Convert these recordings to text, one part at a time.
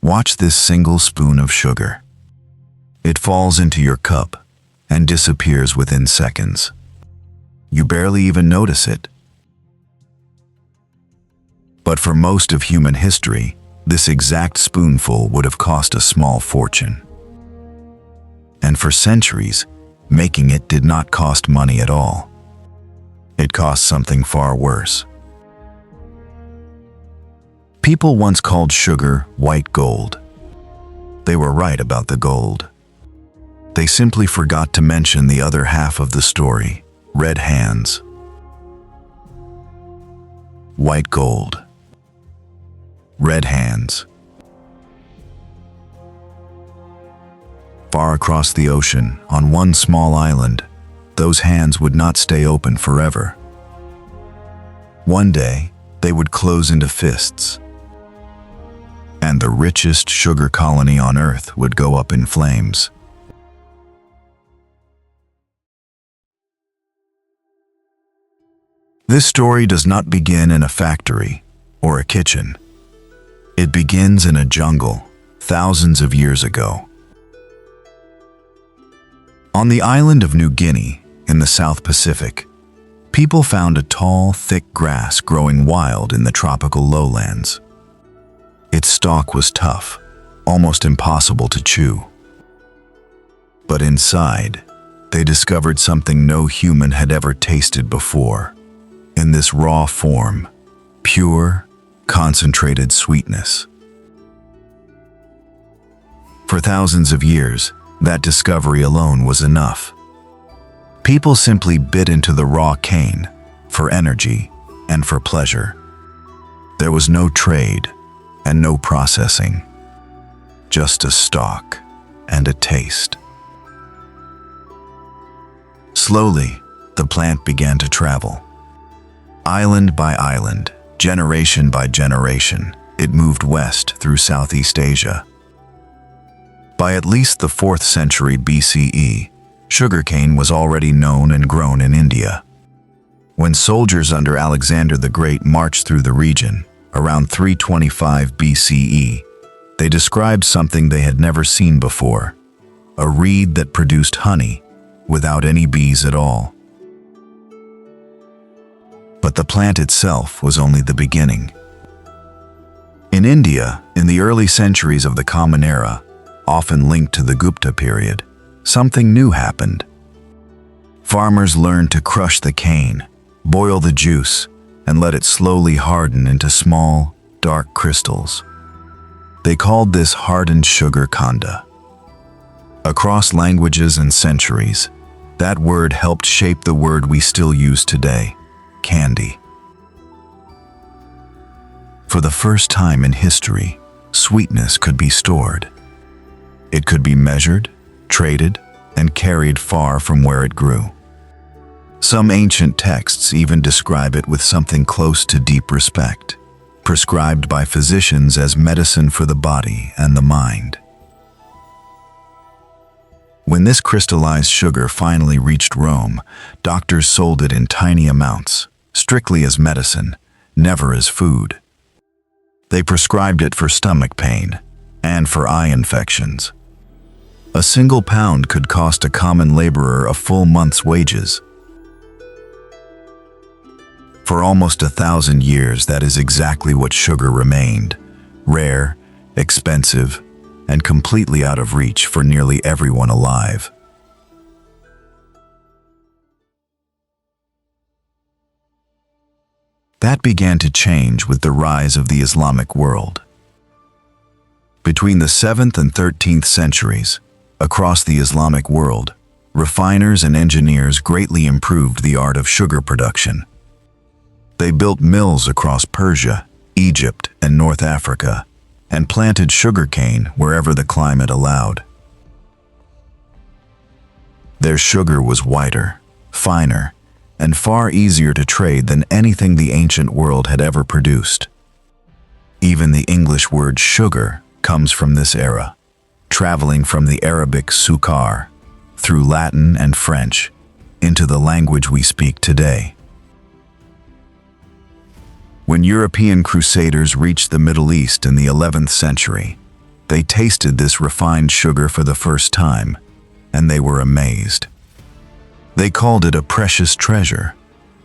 Watch this single spoon of sugar. It falls into your cup and disappears within seconds. You barely even notice it. But for most of human history, this exact spoonful would have cost a small fortune. And for centuries, making it did not cost money at all. It cost something far worse. People once called sugar white gold. They were right about the gold. They simply forgot to mention the other half of the story, red hands. White gold. Red hands. Far across the ocean, on one small island, those hands would not stay open forever. One day, they would close into fists, and the richest sugar colony on Earth would go up in flames. This story does not begin in a factory or a kitchen. It begins in a jungle, thousands of years ago. On the island of New Guinea, in the South Pacific, people found a tall, thick grass growing wild in the tropical lowlands. Its stalk was tough, almost impossible to chew. But inside, they discovered something no human had ever tasted before. In this raw form, pure, concentrated sweetness. For thousands of years, that discovery alone was enough. People simply bit into the raw cane for energy and for pleasure. There was no trade and no processing, just a stalk and a taste. Slowly, the plant began to travel. Island by island, generation by generation, it moved west through Southeast Asia. By at least the 4th century BCE, sugarcane was already known and grown in India. When soldiers under Alexander the Great marched through the region, around 325 BCE, they described something they had never seen before, a reed that produced honey without any bees at all. But the plant itself was only the beginning. In India, in the early centuries of the Common Era, often linked to the Gupta period, something new happened. Farmers learned to crush the cane, boil the juice, and let it slowly harden into small, dark crystals. They called this hardened sugar khanda. Across languages and centuries, that word helped shape the word we still use today, candy. For the first time in history, sweetness could be stored. It could be measured, traded, and carried far from where it grew. Some ancient texts even describe it with something close to deep respect, prescribed by physicians as medicine for the body and the mind. When this crystallized sugar finally reached Rome, doctors sold it in tiny amounts, strictly as medicine, never as food. They prescribed it for stomach pain and for eye infections. A single pound could cost a common laborer a full month's wages. For almost 1,000 years, that is exactly what sugar remained: rare, expensive, and completely out of reach for nearly everyone alive. That began to change with the rise of the Islamic world. Between the 7th and 13th centuries, across the Islamic world, refiners and engineers greatly improved the art of sugar production. They built mills across Persia, Egypt, and North Africa, and planted sugarcane wherever the climate allowed. Their sugar was whiter, finer, and far easier to trade than anything the ancient world had ever produced. Even the English word sugar comes from this era, traveling from the Arabic sukar, through Latin and French, into the language we speak today. When European crusaders reached the Middle East in the 11th century, They tasted this refined sugar for the first time, and they were amazed. They called it a precious treasure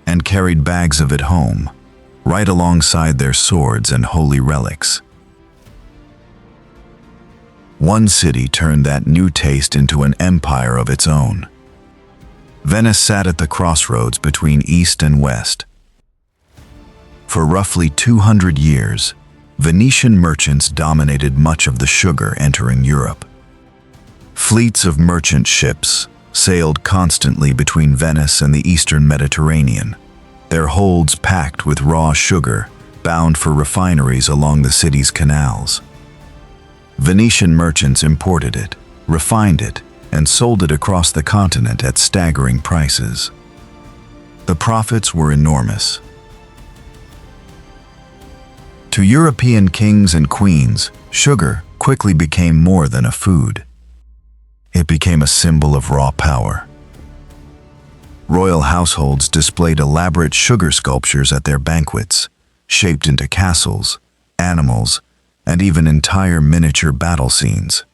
and carried bags of it home, right alongside their swords and holy relics. One city turned that new taste into an empire of its own. Venice sat at the crossroads between East and West. For roughly 200 years, Venetian merchants dominated much of the sugar entering Europe. Fleets of merchant ships sailed constantly between Venice and the eastern Mediterranean, their holds packed with raw sugar bound for refineries along the city's canals. Venetian merchants imported it, refined it, and sold it across the continent at staggering prices. The profits were enormous. To European kings and queens, sugar quickly became more than a food. It became a symbol of raw power. Royal households displayed elaborate sugar sculptures at their banquets, shaped into castles, animals, and even entire miniature battle scenes.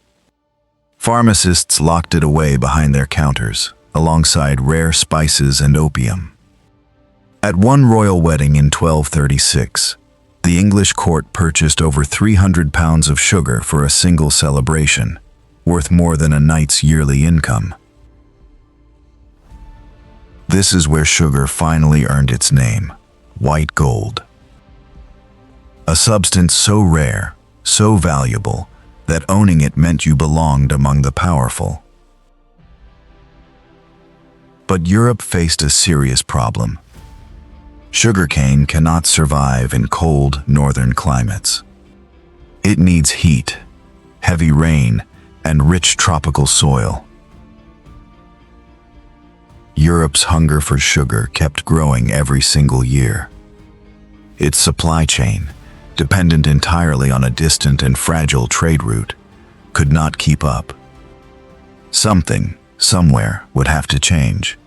Pharmacists locked it away behind their counters, alongside rare spices and opium. At one royal wedding in 1236, the English court purchased over 300 pounds of sugar for a single celebration, worth more than a knight's yearly income. This is where sugar finally earned its name, white gold. A substance so rare, so valuable, that owning it meant you belonged among the powerful. But Europe faced a serious problem. Sugarcane cannot survive in cold northern climates. It needs heat, heavy rain, and rich tropical soil. Europe's hunger for sugar kept growing every single year. Its supply chain, dependent entirely on a distant and fragile trade route, could not keep up. Something, somewhere, would have to change.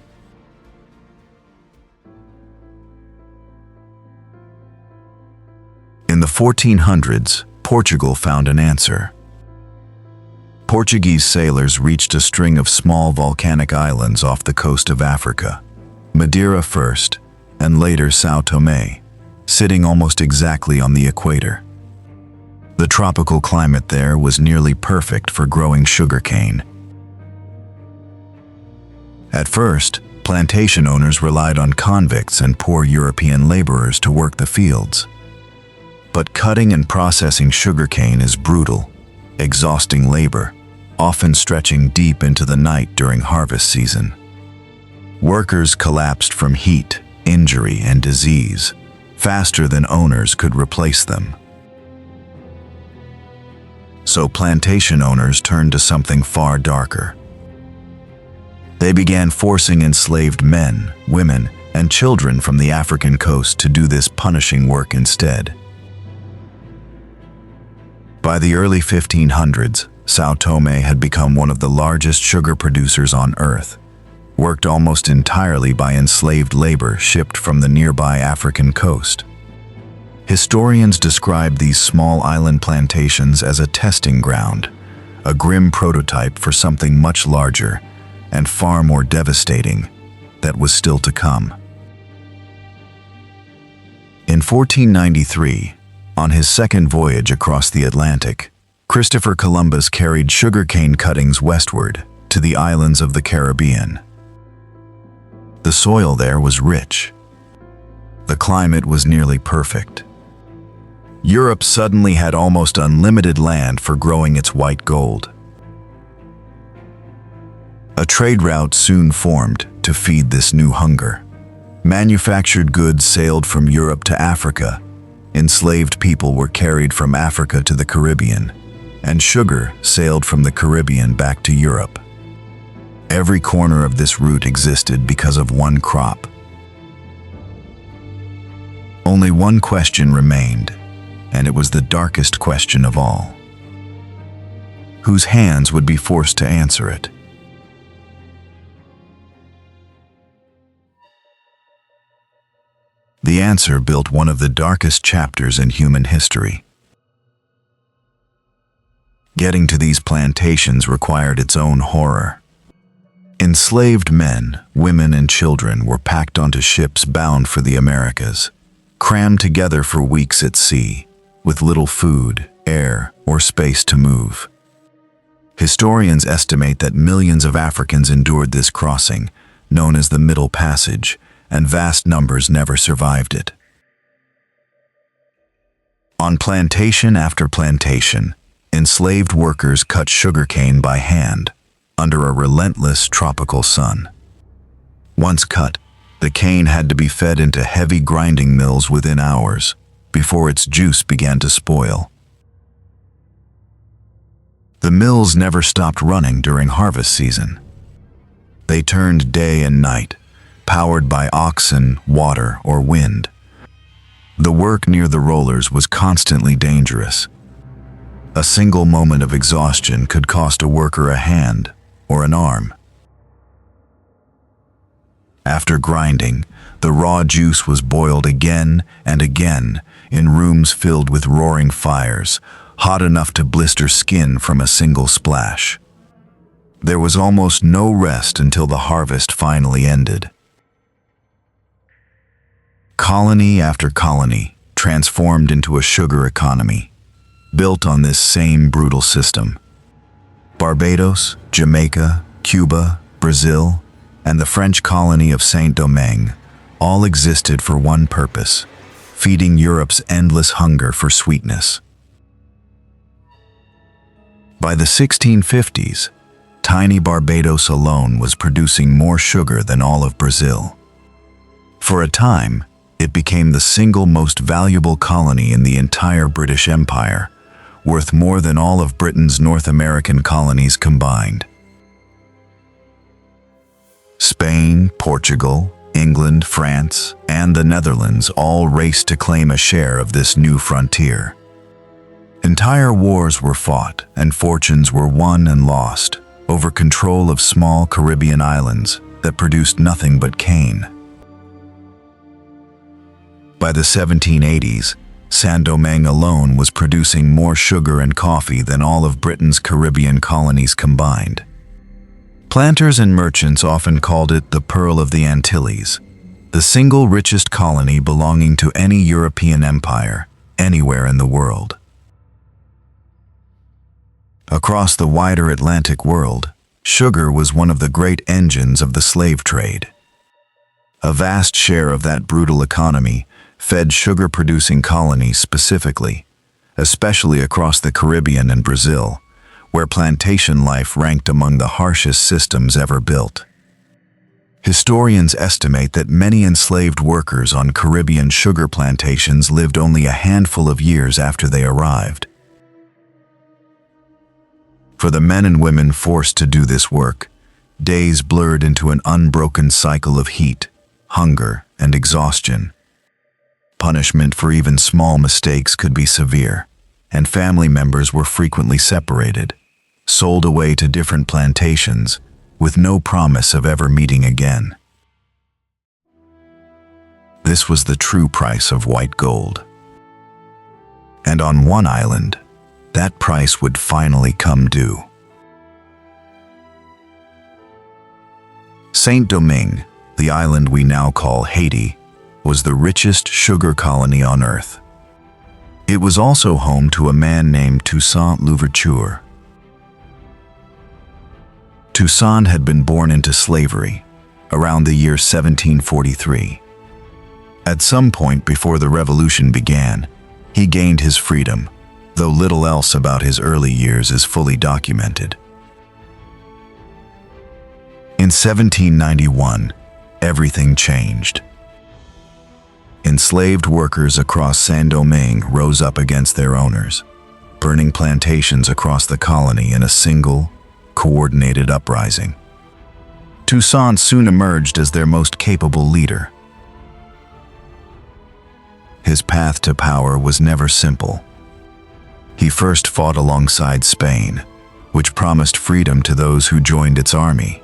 In the 1400s, Portugal found an answer. Portuguese sailors reached a string of small volcanic islands off the coast of Africa, Madeira first, and later São Tomé, sitting almost exactly on the equator. The tropical climate there was nearly perfect for growing sugarcane. At first, plantation owners relied on convicts and poor European laborers to work the fields. But cutting and processing sugarcane is brutal, exhausting labor, often stretching deep into the night during harvest season. Workers collapsed from heat, injury, and disease, faster than owners could replace them. So plantation owners turned to something far darker. They began forcing enslaved men, women, and children from the African coast to do this punishing work instead. By the early 1500s, São Tomé had become one of the largest sugar producers on Earth, worked almost entirely by enslaved labor shipped from the nearby African coast. Historians describe these small island plantations as a testing ground, a grim prototype for something much larger and far more devastating that was still to come. In 1493, on his second voyage across the Atlantic, Christopher Columbus carried sugarcane cuttings westward to the islands of the Caribbean. The soil there was rich. The climate was nearly perfect. Europe suddenly had almost unlimited land for growing its white gold. A trade route soon formed to feed this new hunger. Manufactured goods sailed from Europe to Africa. Enslaved people were carried from Africa to the Caribbean, and sugar sailed from the Caribbean back to Europe. Every corner of this route existed because of one crop. Only one question remained, and it was the darkest question of all. Whose hands would be forced to answer it? The answer built one of the darkest chapters in human history. Getting to these plantations required its own horror. Enslaved men, women, and children were packed onto ships bound for the Americas, crammed together for weeks at sea, with little food, air, or space to move. Historians estimate that millions of Africans endured this crossing, known as the Middle Passage, and vast numbers never survived it. On plantation after plantation, enslaved workers cut sugarcane by hand, under a relentless tropical sun. Once cut, the cane had to be fed into heavy grinding mills within hours, before its juice began to spoil. The mills never stopped running during harvest season. They turned day and night, powered by oxen, water, or wind. The work near the rollers was constantly dangerous. A single moment of exhaustion could cost a worker a hand or an arm. After grinding, the raw juice was boiled again and again in rooms filled with roaring fires, hot enough to blister skin from a single splash. There was almost no rest until the harvest finally ended. Colony after colony transformed into a sugar economy, built on this same brutal system. Barbados, Jamaica, Cuba, Brazil, and the French colony of Saint-Domingue all existed for one purpose: feeding Europe's endless hunger for sweetness. By the 1650s, tiny Barbados alone was producing more sugar than all of Brazil. For a time, it became the single most valuable colony in the entire British Empire, worth more than all of Britain's North American colonies combined. Spain, Portugal, England, France, and the Netherlands all raced to claim a share of this new frontier. Entire wars were fought and fortunes were won and lost over control of small Caribbean islands that produced nothing but cane. By the 1780s, Saint-Domingue alone was producing more sugar and coffee than all of Britain's Caribbean colonies combined. Planters and merchants often called it the Pearl of the Antilles, the single richest colony belonging to any European empire, anywhere in the world. Across the wider Atlantic world, sugar was one of the great engines of the slave trade. A vast share of that brutal economy fed sugar-producing colonies specifically, especially across the Caribbean and Brazil, where plantation life ranked among the harshest systems ever built. Historians estimate that many enslaved workers on Caribbean sugar plantations lived only a handful of years after they arrived. For the men and women forced to do this work, days blurred into an unbroken cycle of heat, hunger, and exhaustion. Punishment for even small mistakes could be severe, and family members were frequently separated, sold away to different plantations, with no promise of ever meeting again. This was the true price of white gold. And on one island, that price would finally come due. Saint-Domingue, the island we now call Haiti, was the richest sugar colony on Earth. It was also home to a man named Toussaint Louverture. Toussaint had been born into slavery around the year 1743. At some point before the revolution began, he gained his freedom, though little else about his early years is fully documented. In 1791, everything changed. Enslaved workers across Saint-Domingue rose up against their owners, burning plantations across the colony in a single, coordinated uprising. Toussaint soon emerged as their most capable leader. His path to power was never simple. He first fought alongside Spain, which promised freedom to those who joined its army.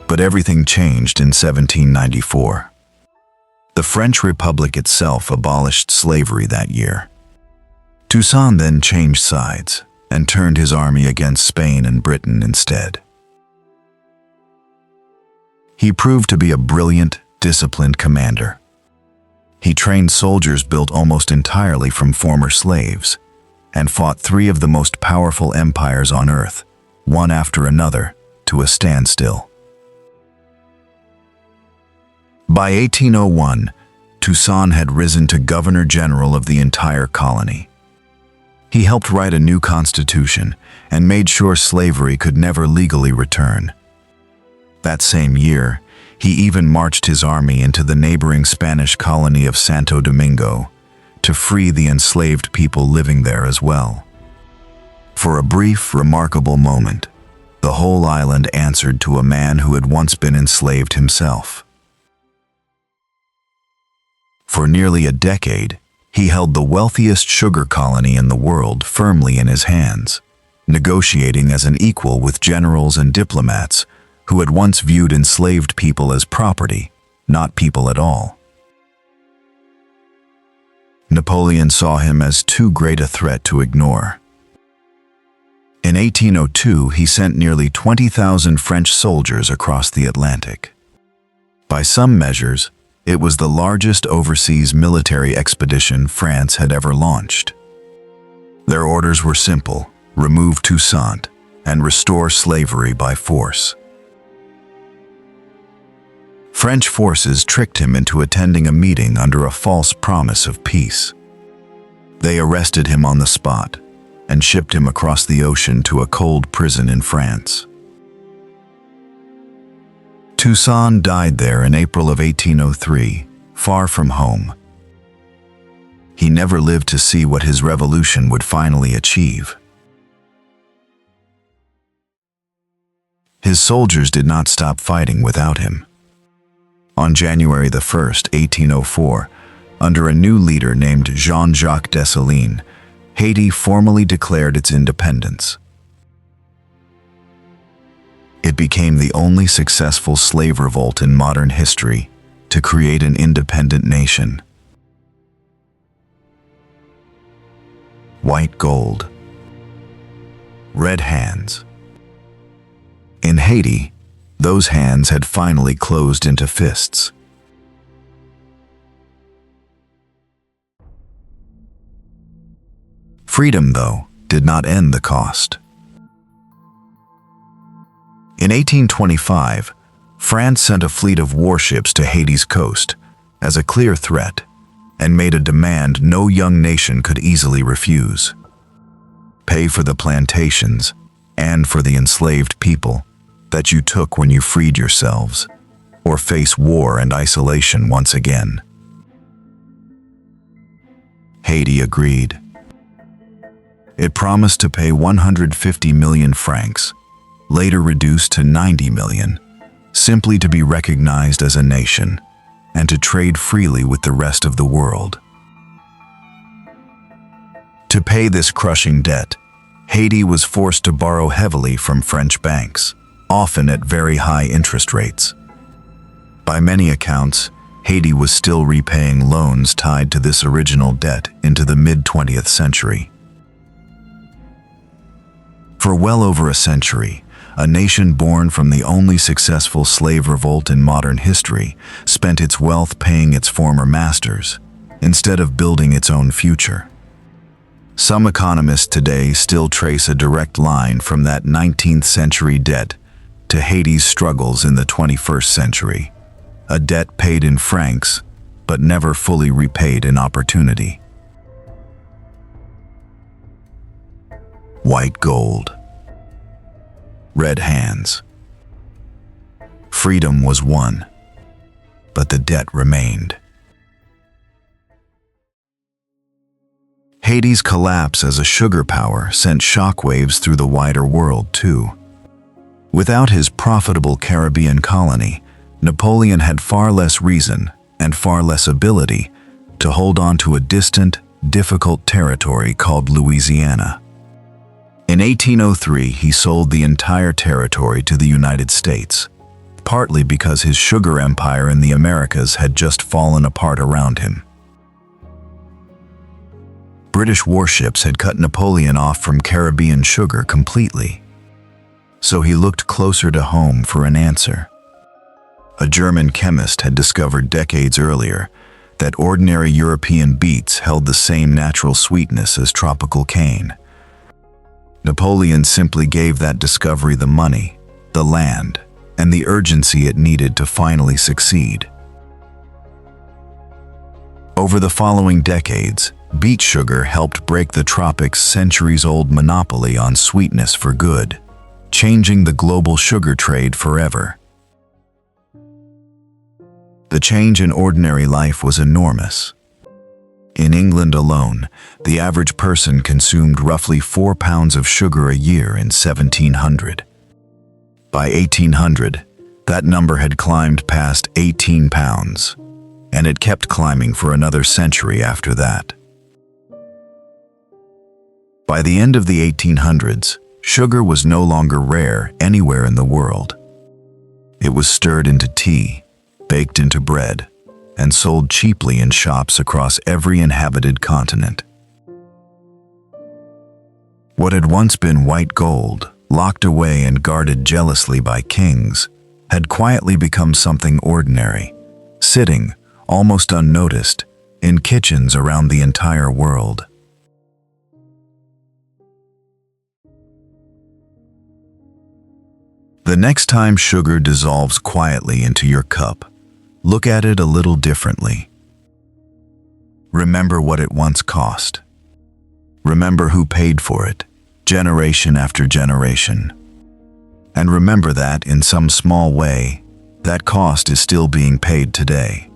But everything changed in 1794. The French Republic itself abolished slavery that year. Toussaint then changed sides and turned his army against Spain and Britain instead. He proved to be a brilliant, disciplined commander. He trained soldiers built almost entirely from former slaves, and fought three of the most powerful empires on earth, one after another, to a standstill. By 1801, Toussaint had risen to Governor-General of the entire colony. He helped write a new constitution and made sure slavery could never legally return. That same year, he even marched his army into the neighboring Spanish colony of Saint-Domingue to free the enslaved people living there as well. For a brief, remarkable moment, the whole island answered to a man who had once been enslaved himself. For nearly a decade, he held the wealthiest sugar colony in the world firmly in his hands, negotiating as an equal with generals and diplomats who had once viewed enslaved people as property, not people at all. Napoleon saw him as too great a threat to ignore. In 1802, he sent nearly 20,000 French soldiers across the Atlantic. By some measures, it was the largest overseas military expedition France had ever launched. Their orders were simple: remove Toussaint and restore slavery by force. French forces tricked him into attending a meeting under a false promise of peace. They arrested him on the spot and shipped him across the ocean to a cold prison in France. Toussaint died there in April of 1803, far from home. He never lived to see what his revolution would finally achieve. His soldiers did not stop fighting without him. On January 1st, 1804, under a new leader named Jean-Jacques Dessalines, Haiti formally declared its independence. It became the only successful slave revolt in modern history to create an independent nation. White gold. Red hands. In Haiti, those hands had finally closed into fists. Freedom, though, did not end the cost. In 1825, France sent a fleet of warships to Haiti's coast as a clear threat and made a demand no young nation could easily refuse: pay for the plantations and for the enslaved people that you took when you freed yourselves, or face war and isolation once again. Haiti agreed. It promised to pay 150 million francs, later reduced to 90 million, simply to be recognized as a nation and to trade freely with the rest of the world. To pay this crushing debt, Haiti was forced to borrow heavily from French banks, often at very high interest rates. By many accounts, Haiti was still repaying loans tied to this original debt into the mid-20th century. For well over a century, a nation born from the only successful slave revolt in modern history spent its wealth paying its former masters, instead of building its own future. Some economists today still trace a direct line from that 19th century debt to Haiti's struggles in the 21st century, a debt paid in francs, but never fully repaid in opportunity. White gold. Red hands. Freedom was won, but the debt remained. Haiti's collapse as a sugar power sent shockwaves through the wider world, too. Without his profitable Caribbean colony, Napoleon had far less reason and far less ability to hold on to a distant, difficult territory called Louisiana. In 1803, he sold the entire territory to the United States, partly because his sugar empire in the Americas had just fallen apart around him. British warships had cut Napoleon off from Caribbean sugar completely. So he looked closer to home for an answer. A German chemist had discovered decades earlier that ordinary European beets held the same natural sweetness as tropical cane. Napoleon simply gave that discovery the money, the land, and the urgency it needed to finally succeed. Over the following decades, beet sugar helped break the tropics' centuries-old monopoly on sweetness for good, changing the global sugar trade forever. The change in ordinary life was enormous. In England alone, the average person consumed roughly 4 pounds of sugar a year in 1700. By 1800, that number had climbed past 18 pounds, and it kept climbing for another century after that. By the end of the 1800s, sugar was no longer rare anywhere in the world. It was stirred into tea, baked into bread, and sold cheaply in shops across every inhabited continent. What had once been white gold, locked away and guarded jealously by kings, had quietly become something ordinary, sitting, almost unnoticed, in kitchens around the entire world. The next time sugar dissolves quietly into your cup, look at it a little differently. Remember what it once cost. Remember who paid for it, generation after generation. And remember that, in some small way, that cost is still being paid today.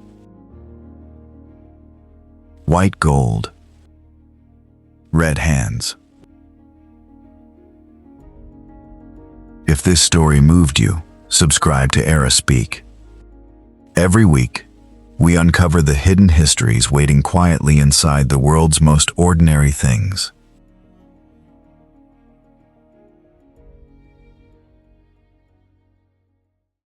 White gold. Red hands. If this story moved you, subscribe to EraSpeak. Every week, we uncover the hidden histories waiting quietly inside the world's most ordinary things.